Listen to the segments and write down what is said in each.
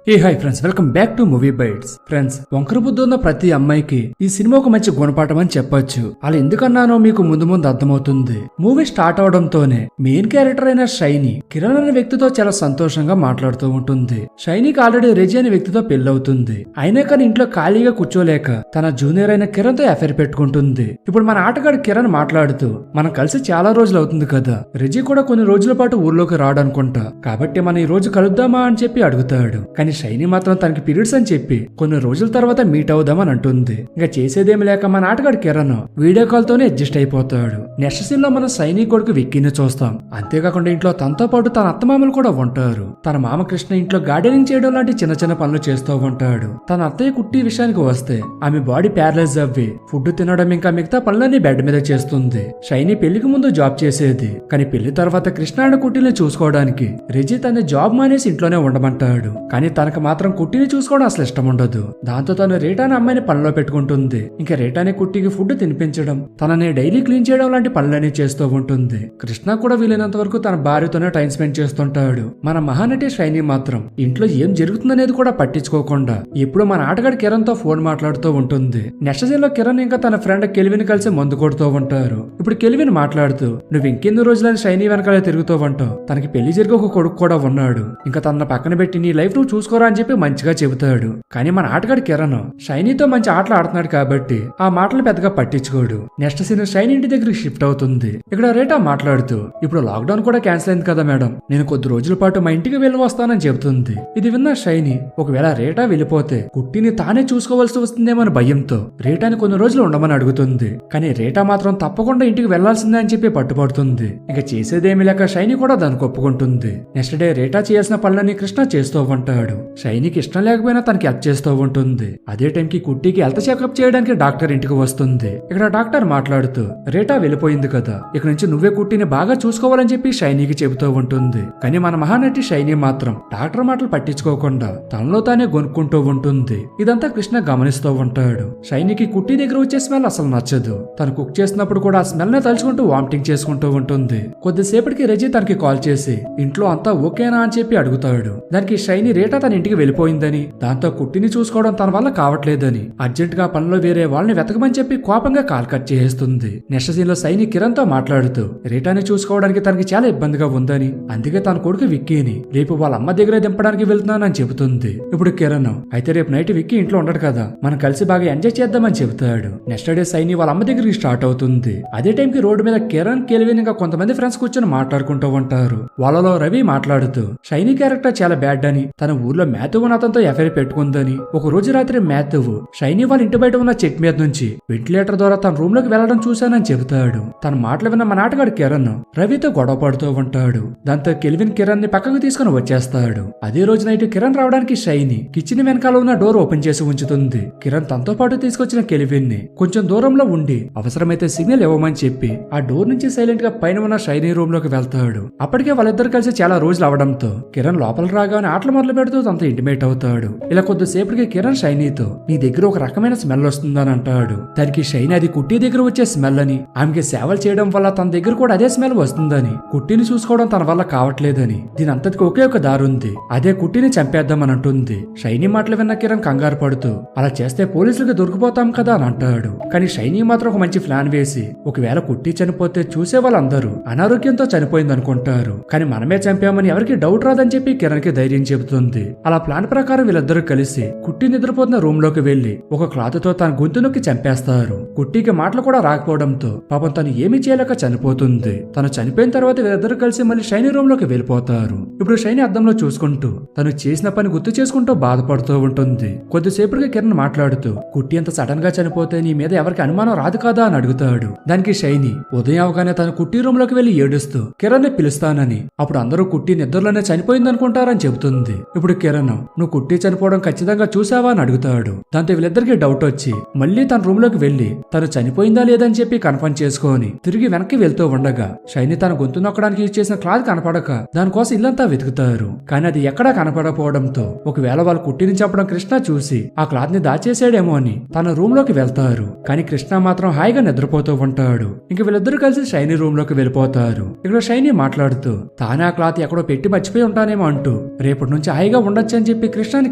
Hi friends, welcome back to movie bytes. Friends, వంకర బుద్ధి ఉన్న ప్రతి అమ్మాయికి ఈ సినిమా ఒక మంచి గుణపాఠం అని చెప్పొచ్చు. అలా ఎందుకన్నానో మీకు ముందు ముందు అర్థమవుతుంది. మూవీ స్టార్ట్ అవడంతోనే మెయిన్ క్యారెక్టర్ అయిన షైనీ కిరణ్ అనే వ్యక్తితో చాలా సంతోషంగా మాట్లాడుతూ ఉంటుంది. షైనీకి ఆల్రెడీ రెజీ అనే వ్యక్తితో పెళ్లవుతుంది. అయినా కానీ ఇంట్లో ఖాళీగా కూర్చోలేక తన జూనియర్ అయిన కిరణ్ తో అఫైర్ పెట్టుకుంటుంది. ఇప్పుడు మన ఆటగాడు కిరణ్ మాట్లాడుతూ, మనం కలిసి చాలా రోజులు అవుతుంది కదా, రెజీ కూడా కొన్ని రోజుల పాటు ఊర్లోకి రాడనుకుంటా, కాబట్టి మనం ఈ రోజు కలుద్దామా అని చెప్పి అడుగుతాడు. కానీ షైనీ మాత్రం తనకి పీరియడ్స్ అని చెప్పి కొన్ని రోజుల తర్వాత మీట్ అవుదామని అంటుంది. ఇంకా చేసేదేమి లేక మన ఆటగాడు కిరణ్ వీడియో కాల్ తోనే అడ్జస్ట్ అయిపోతాడు. నెక్స్ట్ సీన్ లో మనం షైనీ కొడుకు విక్కీని చూస్తాం. అంతేకాకుండా ఇంట్లో తనతో పాటు తన అత్తమామలు కూడా ఉంటారు. తన మామ కృష్ణ ఇంట్లో గార్డెనింగ్ చేయడం లాంటి చిన్న చిన్న పనులు చేస్తూ ఉంటాడు. తన అత్తయ్య కుట్టి విషయానికి వస్తే ఆమె బాడీ ప్యారలైజ్ అవ్వి ఫుడ్ తినడం ఇంకా మిగతా పనులన్నీ బెడ్ మీద చేస్తుంది. షైనీ పెళ్లికి ముందు జాబ్ చేసేది, కానీ పెళ్లి తర్వాత కృష్ణ కుట్టిని చూసుకోవడానికి రెజీ తన జాబ్ మానేసి ఇంట్లోనే ఉండమంటాడు. కానీ తనకు మాత్రం కుట్టిని చూసుకోవడం అసలు ఇష్టం ఉండదు. దాంతో తను రేటాని అమ్మాయిని పనిలో పెట్టుకుంటుంది. ఇంకా రేటాని కుట్టికి ఫుడ్ తినిపించడం, తనని డైలీ క్లీన్ చేయడం లాంటి పనులన్నీ చేస్తూ ఉంటుంది. కృష్ణ కూడా వీలైనంత వరకు తన భార్యతోనే టైం స్పెండ్ చేస్తుంటాడు. మన మహానటి షైనీ మాత్రం ఇంట్లో ఏం జరుగుతుందనేది కూడా పట్టించుకోకుండా ఎప్పుడు మన ఆటగాడి కిరణ్ తో ఫోన్ మాట్లాడుతూ ఉంటుంది. నెక్స్ట్ సీన్ లో కిరణ్ ఇంకా తన ఫ్రెండ్ కెల్విన్ కలిసి మందు కొడుతూ ఉంటారు. ఇప్పుడు కెల్విన్ మాట్లాడుతూ, నువ్వు ఇంకెన్ని రోజులని షైనీ వెనకాల తిరుగుతూ ఉంటావు, తనకి పెళ్లి జరిగి ఒక కొడుకు కూడా ఉన్నాడు, ఇంకా తన పక్కన పెట్టి నీ లైఫ్ నువ్వు చూసుకోరా అని చెప్పి మంచిగా చెబుతాడు. కానీ మన ఆటగాడు కిరణ్ షైనీతో మంచి ఆటలు ఆడుతున్నాడు కాబట్టి ఆ మాటలు పెద్దగా పట్టించుకోడు. నెక్స్ట్ సీన్ షైనీ ఇంటి దగ్గరికి షిఫ్ట్ అవుతుంది. ఇక్కడ రేటా మాట్లాడుతూ, ఇప్పుడు లాక్డౌన్ కూడా క్యాన్సిల్ అయింది కదా మేడం, నేను కొద్ది రోజుల పాటు మా ఇంటికి వెళ్ళి వస్తానని చెబుతుంది. ఇది విన్న షైనీ ఒకవేళ రేటా వెళ్ళిపోతే కుట్టిని తానే చూసుకోవాల్సి వస్తుందేమని భయంతో రేటాని కొన్ని రోజులు ఉండమని అడుగుతుంది. కానీ రేటా మాత్రం తప్పకుండా ఇంటికి వెళ్లాల్సిందే అని చెప్పి పట్టుపడుతుంది. ఇక చేసేదేమి లేక షైనీ కూడా దానికి ఒప్పుకుంటుంది. నెక్స్ట్ డే రేటా చేయాల్సిన పనులన్నీ కృష్ణ చేస్తూ ఉంటాడు. షైనీకి ఇష్టం లేకపోయినా తనకి హెల్ప్ చేస్తూ ఉంటుంది. అదే టైంకి కుట్టికి హెల్త్ చెకప్ చేయడానికి డాక్టర్ ఇంటికి వస్తుంది. ఇక్కడ డాక్టర్ మాట్లాడుతూ, రేటా వెళ్ళిపోయింది కదా, ఇక నుంచి నువ్వే కుట్టిని బాగా చూసుకోవాలని చెప్పి షైనీకి చెబుతూ ఉంటుంది. కానీ మన మహానటి షైనీ మాత్రం డాక్టర్ మాటలు పట్టించుకోకుండా తనలో తానే గొనుక్కుంటూ ఉంటుంది. ఇదంతా కృష్ణ గమనిస్తూ ఉంటాడు. షైనీకి కుట్టి దగ్గర వచ్చే స్మెల్ అసలు నచ్చదు. తను కుక్ చేసినప్పుడు కూడా ఆ స్మెల్ నే తలుచుకుంటూ వామిటింగ్ చేసుకుంటూ ఉంటుంది. కొద్దిసేపటికి రెజీ తనకి కాల్ చేసి ఇంట్లో అంతా ఓకేనా అని చెప్పి అడుగుతాడు. దానికి షైనీ రేటా తన ఇంటికి వెళ్ళిపోయిందని, దాంతో కుట్టిని చూసుకోవడం తన వల్ల కావట్లేదని, అర్జెంట్ గా పనిలో వేరే వాళ్ళని వెతకమని చెప్పి కోపంగా కాల్ కట్ చేస్తుంది. నెక్స్ట్ సీన్ లో షైనీ కిరణ్ తో మాట్లాడుతూ రేటాని చూసుకోవడానికి తనకి చాలా ఇబ్బందిగా ఉందని, అందుకే తన కొడుకు విక్కీని రేపు వాళ్ళ అమ్మ దగ్గరే దింపడానికి వెళ్తున్నానని చెబుతుంది. ఇప్పుడు కిరణ్, అయితే రేపు నైట్ విక్కీ ఇంట్లో ఉండడు కదా, మనం కలిసి బాగా ఎంజాయ్ చేద్దామని చెబుతాడు. నెక్స్ట్ డే షైనీ వాళ్ళ అమ్మ దగ్గరికి స్టార్ట్ అవుతుంది. అదే టైంకి రోడ్డు మీద కిరణ్, కెల్విన్ ఇంకా కొంతమంది ఫ్రెండ్స్ కూర్చొని మాట్లాడుకుంటూ ఉంటారు. వాళ్ళలో రవి మాట్లాడుతూ షైనీ క్యారెక్టర్ చాలా బ్యాడ్ అని, తన ఊర్లో మ్యాథ్యూ అతనితో ఎఫైర్ పెట్టుకుందని, ఒక రోజు రాత్రి మ్యాథ్యూ షైనీ వాళ్ళ ఇంటి బయట ఉన్న చెట్ మీద నుంచి వెంటిలేటర్ ద్వారా తన రూమ్ లోకి వెళ్లడం చూశానని చెబుతాడు. తన మాటలు విన్న మన ఆటగాడు కిరణ్ రవితో గొడవ పడుతూ ఉంటాడు. దాంతో కెల్విన్ కిరణ్ ని పక్కకు తీసుకుని వచ్చేస్తాడు. అదే రోజు నైట్ కిరణ్ రావడానికి షైనీ కిచెన్ వెనకాల ఉన్న డోర్ ఓపెన్ చేసి ఉంచుతుంది. కిరణ్ తనతో పాటు తీసుకొచ్చిన కెల్విన్ ని కొంచెం దూరంలో ఉండి అవసరమైతే సిగ్నల్ ఇవ్వమని చెప్పి ఆ డోర్ నుంచి సైలెంట్ గా పైన ఉన్న షైనీ రూమ్ లోకి వెళ్తాడు. అప్పటికే వాళ్ళిద్దరు కలిసి చాలా రోజులు అవడంతో కిరణ్ లోపల రాగానే ఆటలు మొదలు పెడుతూ తనతో ఇంటిమేట్ అవుతాడు. ఇలా కొద్దిసేపటికి కిరణ్ షైనీతో, నీ దగ్గర ఒక రకమైన స్మెల్ వస్తుందని అంటాడు. దానికి షైనీ అది కుట్టి దగ్గర వచ్చే స్మెల్ అని, ఆమెకి సేవలు చేయడం వల్ల తన దగ్గర కూడా అదే స్మెల్ వస్తుందని, కుట్టిని చూసుకోవడం తన వల్ల కావట్లేదని, దీని అంతటికి ఒకే ఒక దారుంది, అదే కుట్టిని చంపేద్దామని అంటుంది. షైనీ మాటలు విన్న కిరణ్ కంగారు పడుతూ, అలా చేస్తే పోలీసులకు దొరికిపోతాం కదా అని అంటాడు. కానీ షైనీ మాత్రం ఒక మంచి ప్లాన్ వేసి, ఒకవేళ కుట్టి చనిపోతే చూసే వాళ్ళందరూ అనారోగ్యంతో చనిపోయింది అనుకుంటారు, కానీ మనమే చంపామని ఎవరికి డౌట్ రాదని చెప్పి కిరణ్ కి ధైర్యం చెబుతుంది. అలా ప్లాన్ ప్రకారం వీళ్ళిద్దరూ కలిసి కుట్టి నిద్రపోతున్న రూమ్ లోకి వెళ్లి ఒక క్లాత్ తో తన గొంతు నొక్కి చంపేస్తారు. కుట్టికి మాటలు కూడా రాకపోవడంతో పాపం తను ఏమీ చేయలేక చనిపోతుంది. తను చనిపోయిన తర్వాత వీళ్ళిద్దరూ కలిసి మళ్ళీ షైనీ రూమ్ లోకి వెళ్ళిపోతారు. ఇప్పుడు షైనీ అద్దంలో చూసుకుంటూ తను చేసిన పని గుర్తు చేసుకుంటూ బాధపడుతూ ఉంటుంది. కొద్దిసేపటికి కిరణ్ మాట్లాడుతూ, కుట్టి అంత సడన్ గా చనిపోతే నీ మీద ఎవరికి అనుమానం రాదు కదా అని అడుగుతాడు. దానికి షైనీ ఉదయం అవగానే తన కుట్టి రూమ్ లోకి వెళ్లి ఏడుస్తూ కిరణ్ ని పిలుస్తానని, అప్పుడు అందరూ కుట్టి నిద్రలోనే చనిపోయింది అనుకుంటారని చెబుతుంది. ఇప్పుడు కిరణ్, నువ్వు కుట్టి చనిపోవడం ఖచ్చితంగా చూసావా అని అడుగుతాడు. దాంతో వీళ్ళిద్దరికి డౌట్ వచ్చి మళ్ళీ తన రూమ్ లోకి వెళ్లి తను చనిపోయిందా లేదని చెప్పి కన్ఫర్మ్ చేసుకొని తిరిగి వెనక్కి వెళ్తూ ఉండగా షైనీ తన గొంతు నొక్కడానికి యూజ్ చేసిన క్లాత్ కనపడక దానికోసం ఇల్లంతా వెతుకుతారు. కానీ అది ఎక్కడా కనపడకపోవడంతో ఒకవేళ వాళ్ళు కుట్టిని చంపడం కృష్ణ చూసి ఆ క్లాత్ ని దాచేసాడేమో అని తన రూమ్ లోకి వెళ్తారు. కానీ కృష్ణ మాత్రం హాయిగా నిద్రపోతూ ఉంటాడు. ఇంక వీళ్ళిద్దరు కలిసి షైనీ రూమ్ లోకి వెళ్ళిపోతారు. ఇక్కడ షైనీ మాట్లాడుతూ తానే ఆ క్లాత్ ఎక్కడో పెట్టి మర్చిపోయి ఉంటానేమో అంటూ రేపటి నుంచి హాయిగా ఉండొచ్చు అని చెప్పి కృష్ణని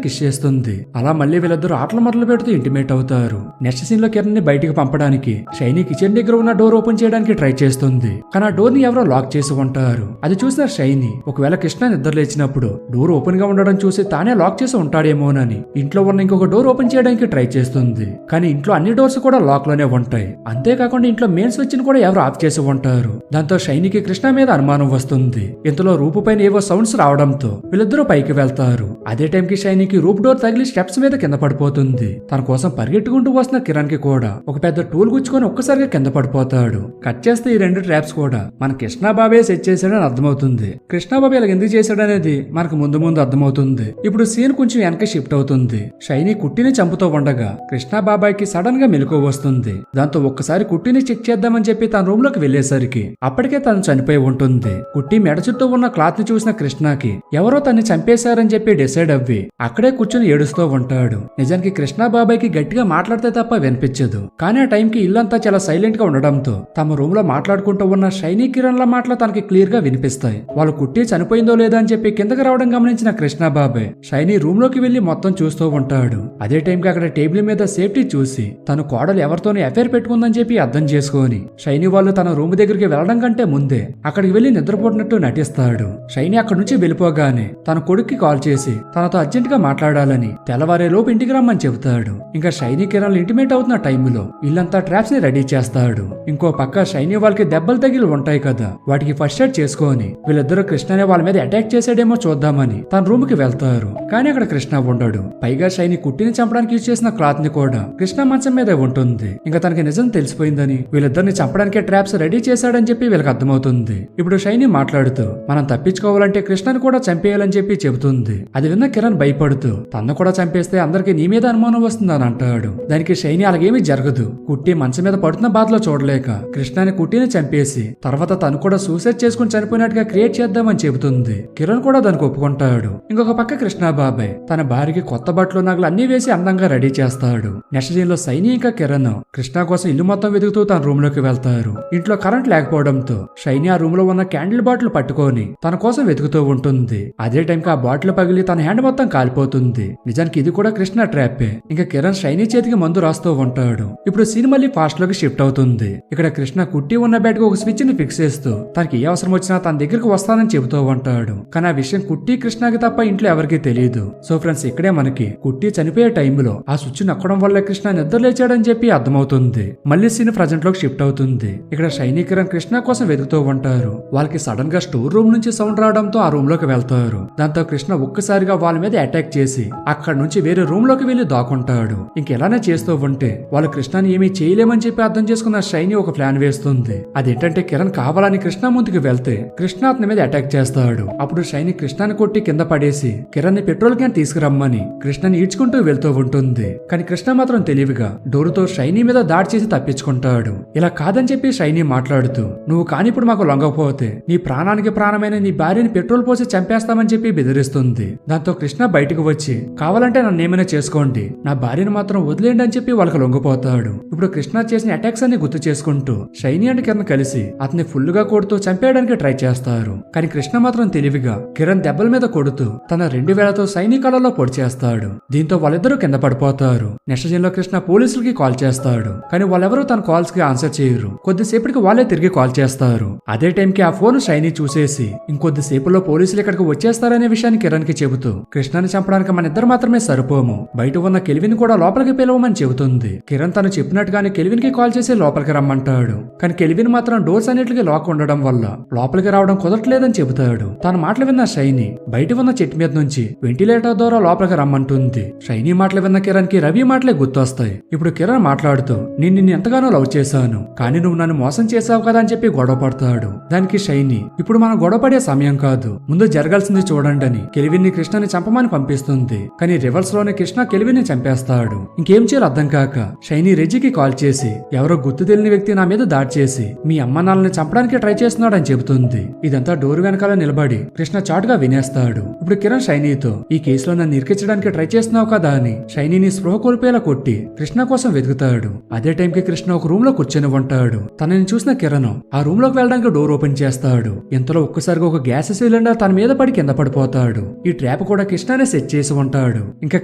కిస్ చేస్తుంది. అలా మళ్ళీ వీళ్ళిద్దరు ఆటలు మొదలు పెడుతూ ఇంటిమేట్ అవుతారు. నెక్స్ట్ సీన్ లో కిరణ్ ని బయటికి పంపడానికి షైనీ కిచెన్ దగ్గర ఉన్న డోర్ ఓపెన్ చేయడానికి ట్రై చేస్తుంది. కానీ ఆ డోర్ ని ఎవరో లాక్ చేసి ఉంటారు. అది చూసిన షైనీ ఒకవేళ కృష్ణ నిద్ర లేచినప్పుడు డోర్ ఓపెన్ గా ఉండడం చూసి తానే లాక్ చేసి ఉంటాడేమోనని ఇంట్లో ఉన్న ఇంకొక డోర్ ఓపెన్ చేయడానికి ట్రై చేస్తుంది. కానీ ఇంట్లో అన్ని డోర్స్ కూడా లాక్ లోనే ఉంటాయి. అంతేకాకుండా ఇంట్లో మెయిన్ స్విచ్ ని కూడా ఎవరు ఆఫ్ చేసి ఉంటారు. దాంతో షైనీకి కృష్ణ మీద అనుమానం వస్తుంది. ఇంతలో రూపు పైన ఏవో సౌండ్స్ రావడంతో వీళ్ళిద్దరూ పైకి వెళ్తారు. అదే టైం కి షైనీకి రూప్ డోర్ తగిలి స్టెప్స్ మీద కింద పడిపోతుంది. తన కోసం పరిగెట్టుకుంటూ వస్తున్న కిరణ్ కి కూడా ఒక పెద్ద టూల్ గుచ్చుకొని ఒక్కసారిగా కింద పడిపోతాడు. కట్ చేస్తే ఈ రెండు ట్రాప్స్ కూడా మన కృష్ణాబాబే సెట్ చేశాడని అర్థమవుతుంది. కృష్ణాబాబు ఇలా ఎందుకు చేశాడనేది మనకు ముందు ముందు అర్థమవుతుంది. ఇప్పుడు సీన్ కొంచెం వెనక షిఫ్ట్ అవుతుంది. షైనీ కుట్టిని చంపుతూ ఉండగా కృష్ణాబాబాయికి సడన్ గా మెలకువ వస్తుంది. దాంతో ఒక్కసారి కుట్టిని చెక్ చేద్దామని చెప్పి తన రూమ్ లోకి వెళ్లేసరికి అప్పటికే తను చనిపోయి ఉంటుంది. కుట్టి మెడ చుట్టూ ఉన్న క్లాత్ ని చూసిన కృష్ణకి ఎవరో తన్ని చంపేశారని చెప్పి డిసైడ్ అవ్వి అక్కడే కూర్చుని ఏడుస్తూ ఉంటాడు. నిజానికి కృష్ణాబాబాయికి గట్టిగా మాట్లాడితే తప్ప వినిపించదు. కానీ ఆ టైంకి ఇల్లంతా చాలా సైలెంట్ గా ఉండడంతో తమ రూమ్ లో మాట్లాడుకుంటూ ఉన్న షైనీ కిరణ్ ల మాటలు తనకి క్లియర్ గా వినిపిస్తాయి. వాళ్ళు కుట్టి చనిపోయిందో లేదో అని చెప్పి కిందకి రావడం గమనించిన కృష్ణాబాబాయ్ షైనీ రూమ్ లోకి వెళ్లి మొత్తం చూస్తూ ఉంటాడు. అదే టైంకి అక్కడ టేబుల్ మీద సేఫ్టీ చూసి తను కోడలు ఎవరితోనే అఫైర్ పెట్టుకుందని చెప్పి అర్థం చేసుకొని షైనీ వాళ్ళు తన రూమ్ దగ్గరికి వెళ్లడం కంటే ముందే అక్కడికి వెళ్లి నిద్రపోతున్నట్టు నటిస్తాడు. షైనీ అక్కడి నుంచి వెళ్ళిపోగానే తన కొడుక్కి కాల్ చేసి తనతో అర్జెంట్ గా మాట్లాడాలని తెల్లవారే లోపు ఇంటికి రమ్మని చెబుతాడు. ఇంకా షైనీ కిరణ్ ఇంటిమేట్ అవుతున్న టైంలో ఇల్లంతా ట్రాప్స్ ని రెడీ చేస్తాడు. ఇంకో పక్క షైనీ వాళ్ళకి దెబ్బలు తగిలి ఉంటాయి కదా, వాటికి ఫస్ట్ ఎయిడ్ చేసుకొని వీళ్ళిద్దరూ కృష్ణనే వాళ్ళ మీద అటాక్ చేసాడేమో చూద్దామని తన రూమ్ కి వెళ్తారు. కానీ అక్కడ కృష్ణ ఉండడు. పైగా షైనీ కుట్టిని చంపడానికి యూజ్ చేసిన క్లాత్ ని కూడా కృష్ణ మంచం మీదే ఉంటుంది. ఇంకా తనకి నిజం తెలిసిపోయిందని వీళ్ళిద్దరిని చంపడానికే ట్రాప్స్ రెడీ చేశాడని చెప్పి వీళ్ళకి అర్థమవుతుంది. ఇప్పుడు షైనీ మాట్లాడుతూ మనం తప్పించుకోవాలంటే కృష్ణని కూడా చంపేయాలని చెప్పి చెబుతుంది. అది విన్న కిరణ్ భయపడుతూ తన్ను కూడా చంపేస్తే అందరికి నీ మీద అనుమానం వస్తుందని అంటాడు. దానికి షైనీ అలాగేమీ జరగదు, కుట్టి మంచం మీద పడుతున్న బాధలో చూడలేక కృష్ణని కుట్టిని చంపేసి తర్వాత తను కూడా సూసైడ్ చేసుకుని చనిపోయినట్టుగా క్రియేట్ చేద్దామని చెబుతుంది. కిరణ్ కూడా దానికి ఒప్పుకుంటాడు. ఇంకొక పక్క కృష్ణాబాబాయ్ తన భార్యకి కొత్త బట్టలు నగలు అన్ని వేసి అందంగా రెడీ చేస్తాడు. నెక్స్ట్ సీన్ లో సైని ఇంకా కిరణ్ కృష్ణ కోసం ఇల్లు మొత్తం వెతుకుతూ తన రూమ్ లోకి వెళ్తారు. ఇంట్లో కరెంట్ లేకపోవడంతో షైని ఆ రూమ్ లో ఉన్న క్యాండిల్ బాటిల్ పట్టుకొని తన కోసం వెతుకుతూ ఉంటుంది. అదే టైంకి ఆ బాటిల్ పగిలి తన హ్యాండ్ మొత్తం కాలిపోతుంది. నిజానికి ఇది కూడా కృష్ణ ట్రాపే. ఇంకా కిరణ్ షైని చేతికి మందు రాస్తూ ఉంటాడు. ఇప్పుడు సీన్ మళ్ళీ ఫాస్ట్ లోకి షిఫ్ట్ అవుతుంది. ఇక్కడ కృష్ణ కుట్టి ఉన్న బెడ్ కు ఒక స్విచ్ ని ఫిక్స్ చేస్తూ తనకి ఏ అవసరం వచ్చినా తన దగ్గరకు వస్తానని చెబుతూ ఉంటాడు. కానీ ఆ విషయం కుట్టి కృష్ణకి తప్ప ఇంట్లో ఎవరికీ తెలియదు. సో ఫ్రెండ్స్, ఇక్కడే మనకి కుట్టి చనిపోయే టైంలో ఆ స్విచ్ నొక్కడం వల్ల కృష్ణ నిద్ర లేచాడని చెప్పి అర్థమవుతుంది. మళ్ళీ సీన్ ప్రజెంట్ లోకి షిఫ్ట్ అవుతుంది. ఇక్కడ షైనీ కిరణ్ కృష్ణ కోసం వెతుకుతూ ఉంటారు. వాళ్ళకి సడన్ గా స్టోర్ రూమ్ నుంచి సౌండ్ రావడంతో ఆ రూమ్ లోకి వెళ్తారు. దాంతో కృష్ణ ఒక్కసారిగా వాళ్ళ మీద అటాక్ చేసి అక్కడ నుంచి వేరే రూమ్ లోకి వెళ్లి దాక్కుంటాడు. ఇంకెలానే చేస్తూ ఉంటే వాళ్ళు కృష్ణని ఏమీ చేయలేమని చెప్పి అర్థం చేసుకున్న షైనీ ఒక ప్లాన్ వేస్తుంది. అదేంటంటే కిరణ్ కావాలని కృష్ణ ముందుకు వెళ్తే కృష్ణ అతని మీద అటాక్ చేస్తాడు. అప్పుడు షైనీ కృష్ణని కొట్టి కింద పడేసి కిరణ్ ని పెట్రోల్ క్యాన్ తీసుకురమ్మని కృష్ణని ఈడ్చుకుంటూ వెళ్తూ ఉంటుంది. కానీ కృష్ణ మాత్రం తెలివిగా డోరుతో షైనీ మీద దాడి చేసి తప్పించుకుంటాడు. ఇలా కాదని చెప్పి షైనీ మాట్లాడుతూ నువ్వు కాని ఇప్పుడు మాకు లొంగకపోతే నీ ప్రాణానికి ప్రాణమైన నీ భార్యని పెట్రోల్ పోసి చంపేస్తామని చెప్పి బెదిరిస్తుంది. దాంతో కృష్ణ బయటకు వచ్చి కావాలంటే నన్ను ఏమైనా చేసుకోండి, నా భార్యను మాత్రం వదిలేండి అని చెప్పి వాళ్ళకి లొంగిపోతాడు. ఇప్పుడు కృష్ణ చేసిన అటాక్స్ అన్ని గుర్తు చేసుకుంటూ షైనీ అండ్ కిరణ్ కలిసి అతన్ని ఫుల్ గా కొడుతూ చంపేయడానికి ట్రై చేస్తారు. కానీ కృష్ణ మాత్రం తెలివిగా కిరణ్ దెబ్బల మీద కొడుతూ తన 2 వేలతో సైనికాలలో పొడి చేస్తాడు. దీంతో వాళ్ళిద్దరూ కింద పడిపోతారు. నెక్స్ట్ సీన్ లో కృష్ణ పోలీసులకి కాల్ చేస్తాడు. కానీ వాళ్ళెవరూ తన కాల్స్ కి ఆన్సర్ చేయరు. కొద్దిసేపటికి వాళ్ళే తిరిగి కాల్ చేస్తారు. అదే టైంకి ఆ ఫోన్ షైనీ చూసేసి ఇంకొద్దిసేపులో పోలీసులు ఇక్కడికి వచ్చేస్తారనే విషయాన్ని కిరణ్ కి చెబుతూ కృష్ణని చంపడానికి మన ఇద్దరు మాత్రమే సరిపోము, బయట ఉన్న కెల్విన్ కూడా లోపలికి పిలవమని చెబుతుంది. కిరణ్ తను చెప్పినట్టుగానే కెల్విన్ కి కాల్ చేసి లోపలికి రమ్మంటాడు. కానీ కెల్విన్ మాత్రం డోర్స్ అన్నిటికీ లాక్ ఉండడం వల్ల లోపలికి రావడం కుదరట్లేదని చెబుతాడు. తన మాటలు విన్న షైనీ బయట ఉన్న చెట్టు మీద నుంచి వెంటిలేటర్ ద్వారా లోపలికి రమ్మంటుంది. షైనీ మాటలు విన్న కిరణ్ కి రవి మాటలే గుర్తొస్తాయి. ఇప్పుడు కిరణ్ మాట్లాడుతూ నేను నిన్ను ఎంతగానో లవ్ చేశాను, కానీ నువ్వు నన్ను మోసం చేసావు కదా అని చెప్పి గొడవ పడతాడు. దానికి షైనీ ఇప్పుడు మనం గొడవ పడే సమయం కాదు, ముందు జరగాల్సింది చూడండి అని కెల్విన్ ని కృష్ణని చంపమని పంపిస్తుంది. కానీ రివర్స్ లోనే కృష్ణ కెల్విన్ ని చంపేస్తాడు. ఇంకేం చేయాలో అర్థం కాక షైనీ రెజ్జికి కాల్ చేసి ఎవరో గుర్తు తెలియని వ్యక్తి నా మీద దాడి చేసి మీ అమ్మ నాన్నని చంపడానికి ట్రై చేస్తున్నాడు అని చెబుతుంది. ఇదంతా డోర్ వెనకాల నిలబడి కృష్ణ చాటుగా వినేస్తాడు. ఇప్పుడు కిరణ్ షైనీతో ఈ కేసులో నన్ను ఇరికించడానికి ట్రై చేస్తున్నావు కదా అని షైనీని స్పృహ కోల్పోయేలా కొట్టి కృష్ణ కోసం వెతుకుతాడు. అదే టైంకి కృష్ణ ఒక రూమ్ లో కూర్చొని ఉంటాడు. తనని చూసిన కిరణ్ ఆ రూమ్ లోకి వెళ్ళడానికి డోర్ ఓపెన్ చేస్తాడు. ఇంతలో ఒక్కసారిగా ఒక గ్యాస్ సిలిండర్ తన మీద పడి కింద పడిపోతాడు. ఈ ట్రాప్ ల్యాబ్ కూడా కృష్ణనే సెట్ చేసి ఉంటాడు. ఇంకా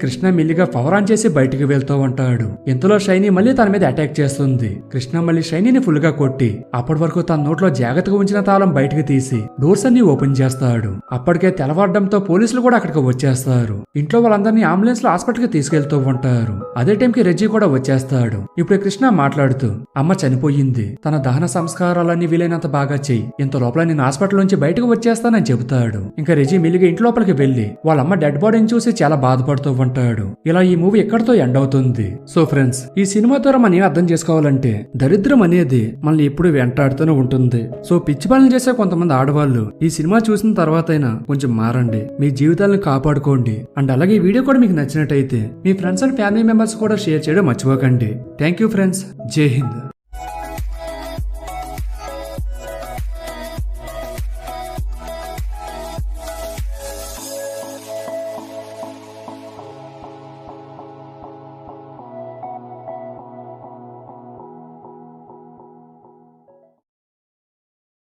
కృష్ణ మెల్లిగా పవర్ ఆన్ చేసి బయటికి వెళ్తూ ఉంటాడు. ఇంతలో షైనీ మళ్ళీ తన మీద అటాక్ చేస్తుంది. కృష్ణ మళ్ళీ షైనీని ఫుల్ గా కొట్టి అప్పటి వరకు తన నోట్లో జాగ్రత్తగా ఉంచిన తాళం బయటికి తీసి డోర్స్ అన్ని ఓపెన్ చేస్తాడు. అప్పటికే తెల్లవారడంతో పోలీసులు కూడా అక్కడికి వచ్చేస్తారు. ఇంట్లో వాళ్ళందరినీ అంబులెన్స్ లో హాస్పిటల్ కి తీసుకెళ్తూ ఉంటారు. అదే టైంకి రెజ్జీ కూడా వచ్చేస్తాడు. ఇప్పుడు కృష్ణ మాట్లాడుతూ అమ్మ చనిపోయింది, తన దహన సంస్కారాలన్నీ వీలైనంత బాగా చెయ్యి, ఇంత లోపల నేను హాస్పిటల్ నుంచి బయటకు వచ్చేస్తానని చెబుతాడు. ఇంకా రెజ్జీ మెల్లిగా ఇంటి లోపలికి వెళ్లి వాళ్ళమ్మ డెడ్ బాడీని చూసి చాలా బాధపడుతూ ఉంటాడు. ఇలా ఈ మూవీ ఎక్కడితో ఎండ్ అవుతుంది. సో ఫ్రెండ్స్, ఈ సినిమా ద్వారా మనం ఏం అర్థం చేసుకోవాలంటే దరిద్రం అనేది మనల్ని ఎప్పుడు వెంటాడుతూనే ఉంటుంది. సో పిచ్చి పనులు చేసే కొంతమంది ఆడవాళ్ళు ఈ సినిమా చూసిన తర్వాత అయినా కొంచెం మారండి, మీ జీవితాలను కాపాడుకోండి. అండ్ అలాగే ఈ వీడియో కూడా మీకు నచ్చినట్టయితే మీ ఫ్రెండ్స్ అండ్ ఫ్యామిలీ మెంబర్స్ కూడా షేర్ చేయడం మర్చిపోకండి. Thank you friends. జై హింద్.